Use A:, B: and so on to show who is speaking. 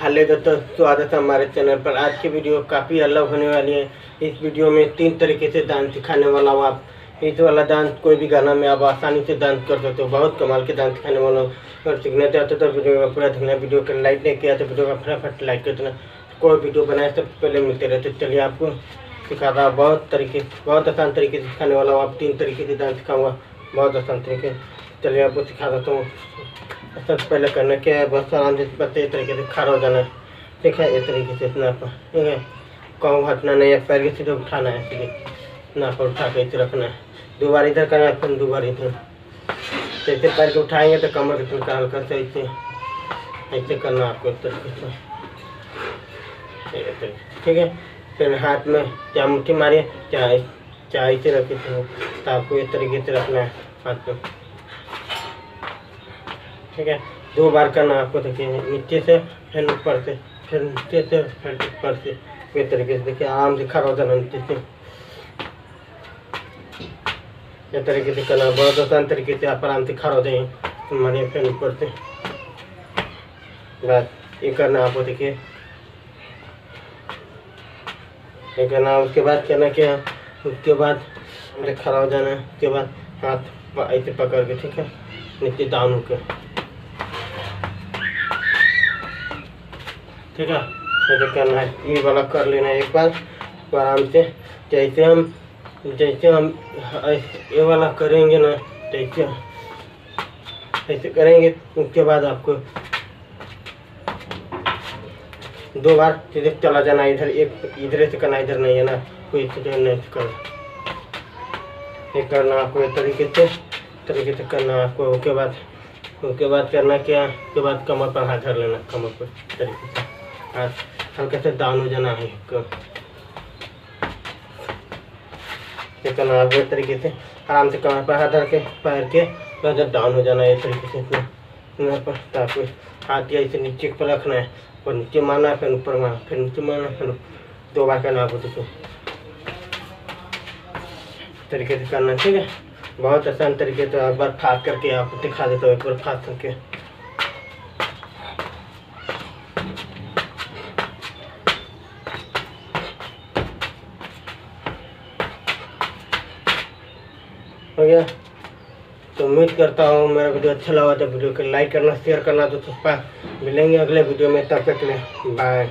A: Hello दोस्तों, स्वागत है हमारे चैनल पर। आज की वीडियो काफ़ी अलग होने वाली है। इस वीडियो में 3 तरीके से डांस सिखाने वाला हूँ। आप इस वाला डांस कोई भी गाना में आप आसानी से डांस कर सकते हो। बहुत कमाल के डांस सिखाने वाला हूँ। और सीखना चाहते हो तो वीडियो का पूरा देखना। वीडियो को लाइक नहीं किया तो वीडियो का फटाफट लाइक कर देना। कोई वीडियो बनाए सबसे पहले मिलते रहते। चलिए आपको सिखाता हूँ। बहुत आसान तरीके से सिखाने वाला हूँ। आप 3 तरीके से डांस सिखाऊँगा, बहुत आसान तरीके। चलिए आपको सिखा देता हूँ। सबसे पहले करना क्या है, बस आराम से बस इस तरीके से खड़ा हो जाना है। ठीक है, इस तरीके से इतना पर, ठीक है। पाँव हटना नहीं है, पैर के सीधे उठाना है, सीधे ना पर उठा के इसे रखना है। 2 बार इधर करना है, फिर 2 बार इधर। जैसे पैर के उठाएंगे तो कमर के तिनका हल्का से ऐसे करना आपको इस तरीके से, ठीक है। फिर हाथ में चाहे मुट्ठी मारिए, चाहे इसे रखिए, तो आपको इस तरीके से रखना है हाथ में, ठीक है। 2 बार करना आपको। देखिए नीचे से फिर ऊपर से, फिर नीचे से फिर ऊपर से, इस तरीके से। देखिए आराम से खड़ा हो जाना नीचे से, इस तरीके से करना। बहुत आसान तरीके से आप आराम से खड़ा हो जाएंगे। मानिए फिर ऊपर से, बस ये करना आपको। देखिए ये करना। उसके बाद करना क्या, उसके बाद खड़ा हो जाना है। उसके बाद हाथ ऐसे पकड़ के, ठीक है, नीचे डाउन होकर, ठीक है। ऐसे करना है। ये वाला कर लेना है एक बार आराम से। जैसे हम ये वाला करेंगे ना, जैसे ऐसे करेंगे। उसके बाद आपको 2 बार सीधे चला जाना इधर। एक इधर से करना, इधर नहीं है ना, कोई इधर नहीं करना। ये करना आपको इस तरीके से करना आपको। उसके बाद करना क्या, उसके बाद कमर पर हाथ धर लेना, कमर पर तरीके से हाथ हल्के से डाउन हो जाना है। ये करना आपको इस तरीके से आराम से कमर पर हाथ धर के पैर के इधर डाउन हो जाना है इस तरीके से। इतना पर आपको हाथ या इसे नीचे पर रखना है और नीचे मारना है, फिर ऊपर मारना, फिर नीचे मारना, फिर 2 बार करना आपको। देखो तरीके से करना, ठीक है। बहुत आसान तरीके से। एक बार खास करके आपको दिखा देता हूँ, एक बार खास करके। हो गया। तो उम्मीद करता हूँ मेरा वीडियो अच्छा लगा तो वीडियो को लाइक करना, शेयर करना। तो मिलेंगे अगले वीडियो में, तब तक के लिए बाय।